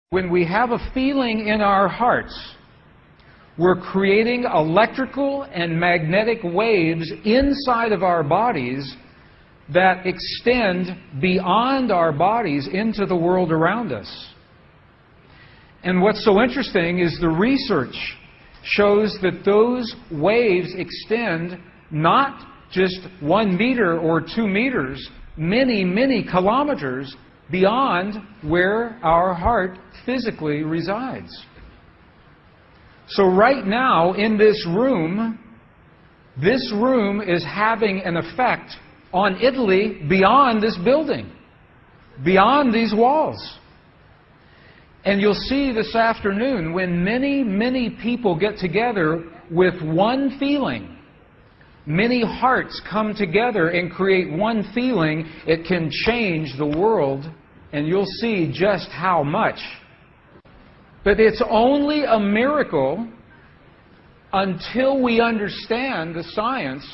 When we have a feeling in our hearts, we're creating electrical and magnetic waves inside of our bodies that extend beyond our bodies into the world around us. And what's so interesting is the research shows that those waves extend not just 1 meter or 2 meters, many, many kilometers beyond where our heart physically resides. So right now in this room is having an effect on Italy beyond this building, beyond these walls. And you'll see this afternoon when many, many people get together with one feeling, many hearts come together and create one feeling, it can change the world, and you'll see just how much. But it's only a miracle until we understand the science.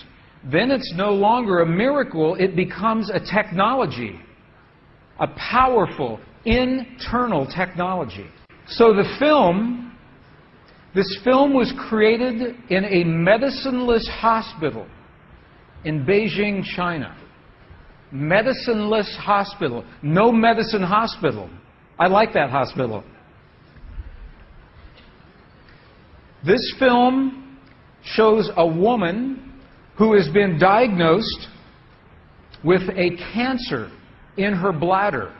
Then it's no longer a miracle, it becomes a technology, a powerful internal technology. So this film was created in a medicineless hospital in Beijing, China. Medicineless hospital. No medicine hospital. I like that hospital. This film shows a woman who has been diagnosed with a cancer in her bladder.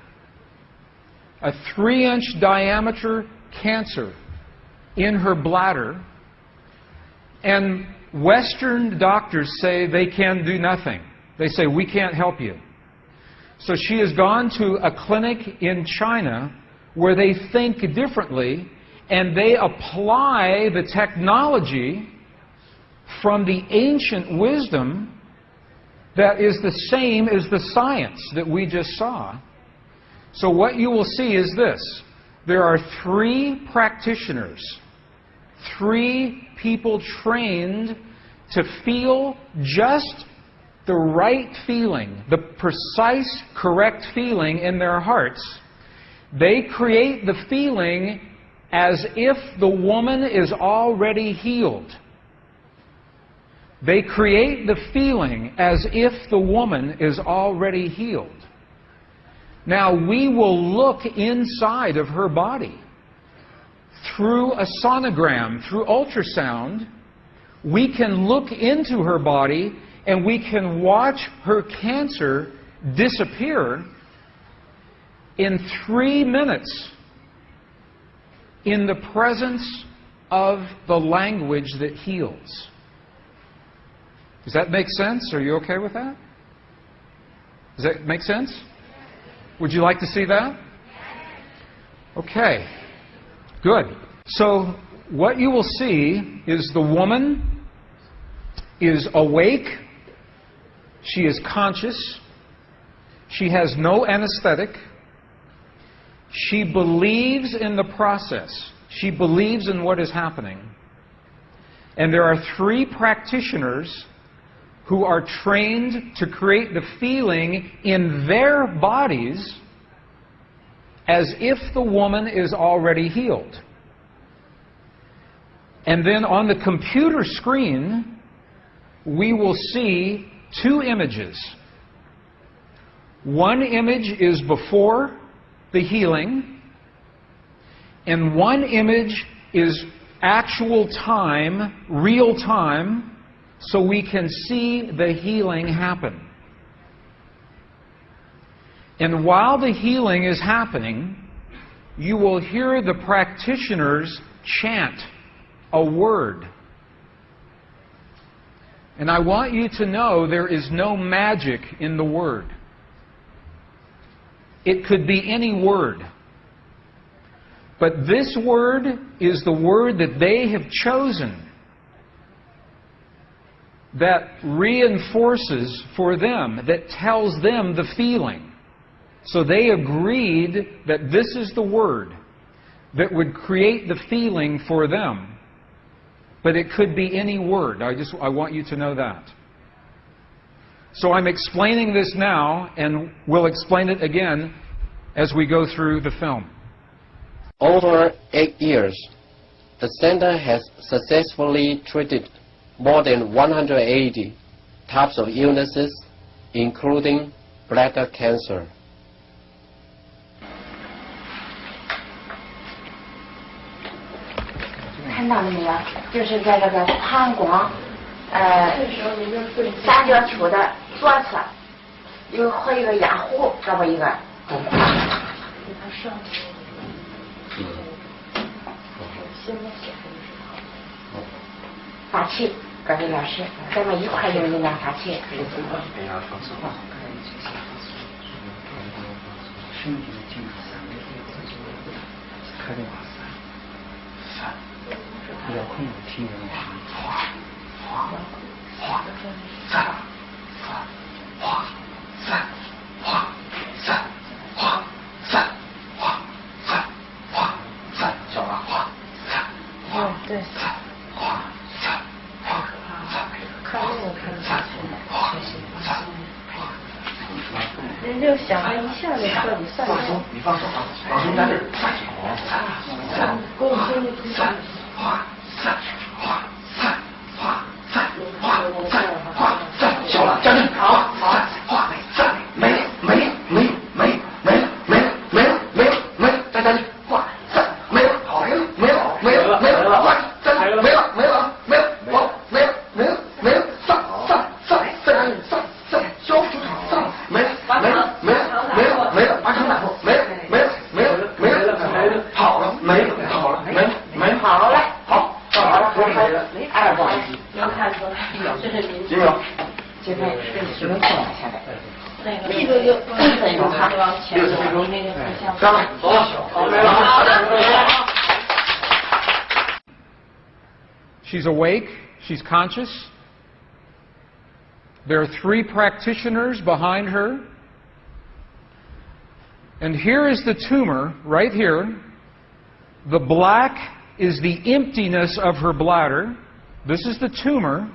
A 3-inch diameter cancer in her bladder. And Western doctors say they can do nothing. They say, we can't help you. So she has gone to a clinic in China where they think differently, and they apply the technology from the ancient wisdom that is the same as the science that we just saw. So what you will see is this. There are 3 practitioners, 3 people trained to feel just the right feeling, the precise, correct feeling in their hearts. They create the feeling as if the woman is already healed. They create the feeling as if the woman is already healed. Now, we will look inside of her body through a sonogram, through ultrasound. We can look into her body and we can watch her cancer disappear in 3 minutes in the presence of the language that heals. Does that make sense? Are you okay with that? Does that make sense? Would you like to see that? Okay. Good. So what you will see is the woman is awake. She is conscious. She has no anesthetic. She believes in the process. She believes in what is happening. And there are 3 practitioners who are trained to create the feeling in their bodies as if the woman is already healed. And then on the computer screen, we will see 2 images. One image is before the healing, and one image is actual time, real time, so we can see the healing happen. And while the healing is happening, you will hear the practitioners chant a word. And I want you to know there is no magic in the word. It could be any word. But this word is the word that they have chosen that reinforces for them, that tells them the feeling. So they agreed that this is the word that would create the feeling for them. But it could be any word. I want you to know that. So I'm explaining this now, and we'll explain it again as we go through the film. over 8 years, the center has successfully treated more than 180 types of illnesses, including bladder cancer. 看到了没有？就是在这个膀胱，三角球的左侧，和一个压壶，这么一个。发气，各位老师，咱们一块用力量发气。遥控听人话，对。看那个看得下去，人就想他一下就彻底散了。你放手，放松在这儿，小了，将军，好，没了，再将军，没了，好，没She's awake, she's conscious. There are 3 practitioners behind her. And here is the tumor, right here. The black is the emptiness of her bladder. This is the tumor.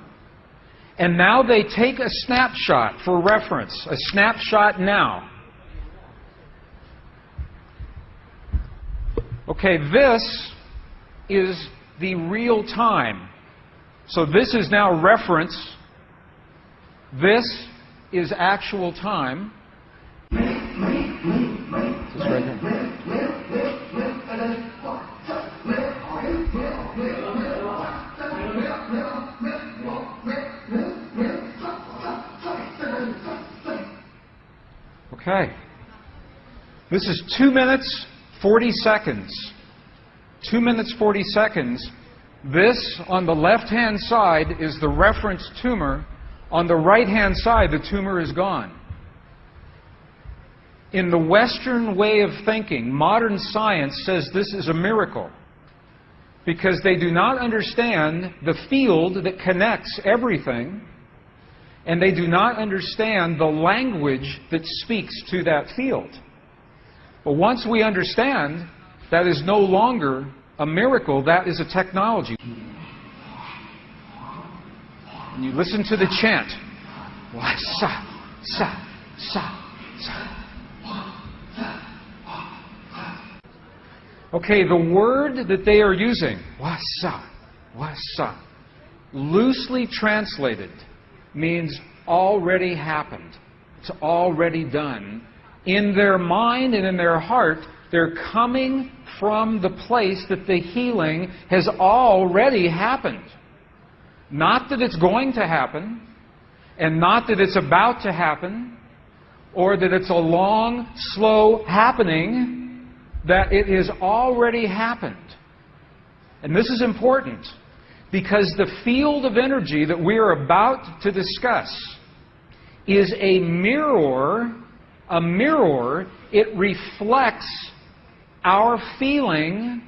And now they take a snapshot for reference, a snapshot now. Okay, this is the real time. So this is now reference. This is actual time. This right here. Okay. This is 2 minutes, 40 seconds. 2 minutes, 40 seconds. This, on the left-hand side, is the reference tumor. On the right-hand side, the tumor is gone. In the Western way of thinking, modern science says this is a miracle because they do not understand the field that connects everything, and they do not understand the language that speaks to that field. But once we understand, that is no longer a miracle, that is a technology. And you listen to the chant. Wa sa sa sa sa. Okay, the word that they are using, wa sa, loosely translated, means already happened. It's already done. In their mind and in their heart, they're coming from the place that the healing has already happened. Not that it's going to happen, and not that it's about to happen, or that it's a long, slow happening, that it has already happened. And this is important, because the field of energy that we are about to discuss is a mirror. A mirror, it reflects our feeling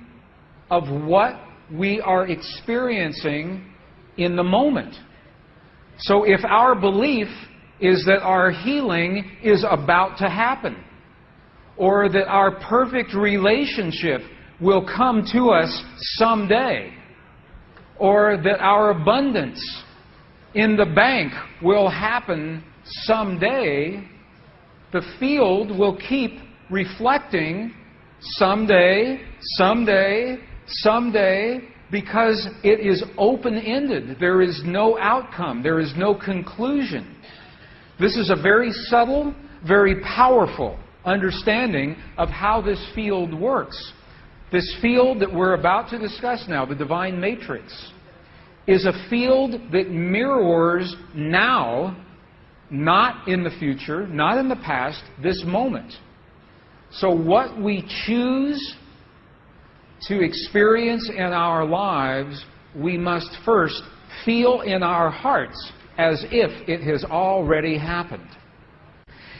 of what we are experiencing in the moment. So if our belief is that our healing is about to happen, or that our perfect relationship will come to us someday, or that our abundance in the bank will happen someday, the field will keep reflecting someday, someday, someday, because it is open-ended. There is no outcome. There is no conclusion. This is a very subtle, very powerful understanding of how this field works. This field that we're about to discuss now, the divine matrix, is a field that mirrors now, not in the future, not in the past, this moment. So what we choose to experience in our lives, we must first feel in our hearts as if it has already happened.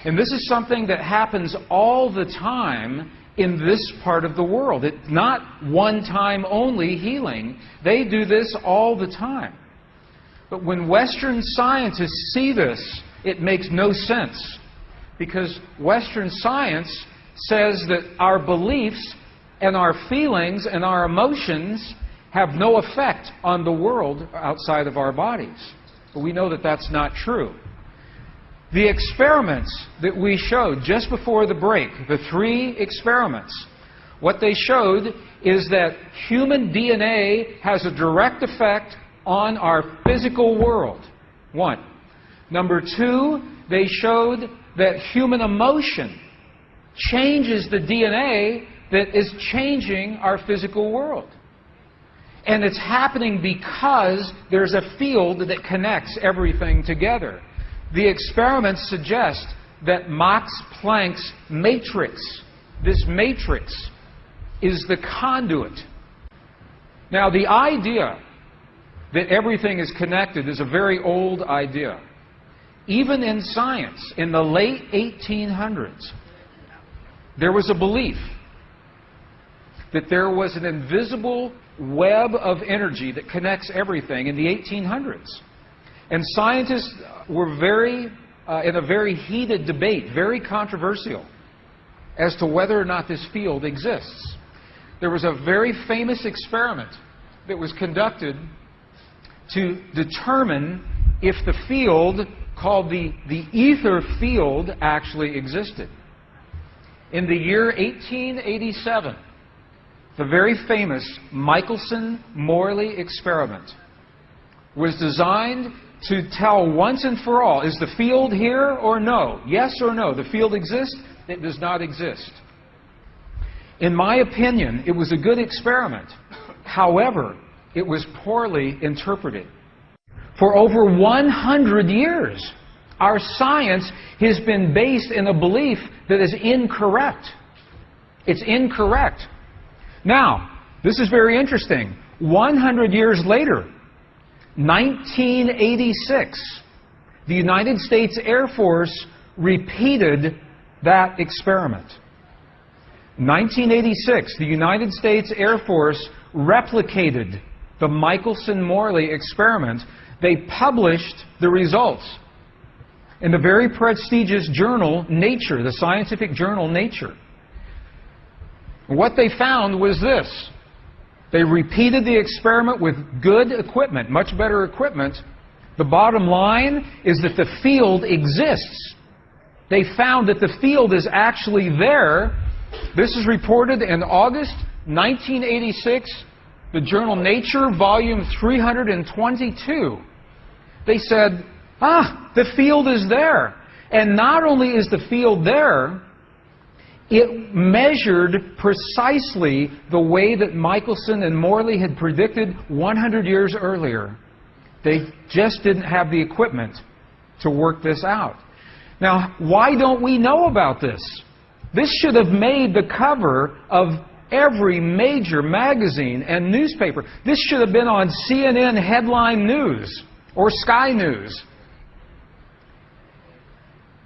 And this is something that happens all the time in this part of the world. It's not one-time only healing. They do this all the time. But when Western scientists see this, it makes no sense. Because Western science says that our beliefs and our feelings and our emotions have no effect on the world outside of our bodies. But we know that that's not true. The experiments that we showed just before the break, the 3 experiments, what they showed is that human DNA has a direct effect on our physical world. 1. Number 2, they showed that human emotion changes the DNA that is changing our physical world. And it's happening because there's a field that connects everything together. The experiments suggest that Max Planck's matrix, this matrix, is the conduit. Now, the idea that everything is connected is a very old idea. Even in science, in the late 1800s, there was a belief that there was an invisible web of energy that connects everything in the 1800s. And scientists were in a very heated debate, very controversial, as to whether or not this field exists. There was a very famous experiment that was conducted to determine if the field called the ether field actually existed. In the year 1887, the very famous Michelson-Morley experiment was designed to tell once and for all, is the field here or no? Yes or no? The field exists? It does not exist. In my opinion, it was a good experiment. However, it was poorly interpreted. For over 100 years, our science has been based in a belief that is incorrect. It's incorrect. Now, this is very interesting. 100 years later, 1986, the United States Air Force repeated that experiment. 1986, the United States Air Force replicated the Michelson-Morley experiment. They published the results in the very prestigious journal Nature, the scientific journal Nature. What they found was this. They repeated the experiment with good equipment, much better equipment. The bottom line is that the field exists. They found that the field is actually there. This is reported in August 1986, the journal Nature, volume 322. They said, the field is there. And not only is the field there, it measured precisely the way that Michelson and Morley had predicted 100 years earlier. They just didn't have the equipment to work this out. Now, why don't we know about this? This should have made the cover of every major magazine and newspaper. This should have been on CNN headline news or Sky News.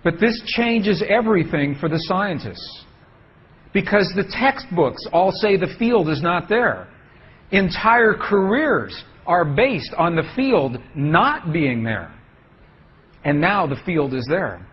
But this changes everything for the scientists. Because the textbooks all say the field is not there. Entire careers are based on the field not being there. And now the field is there.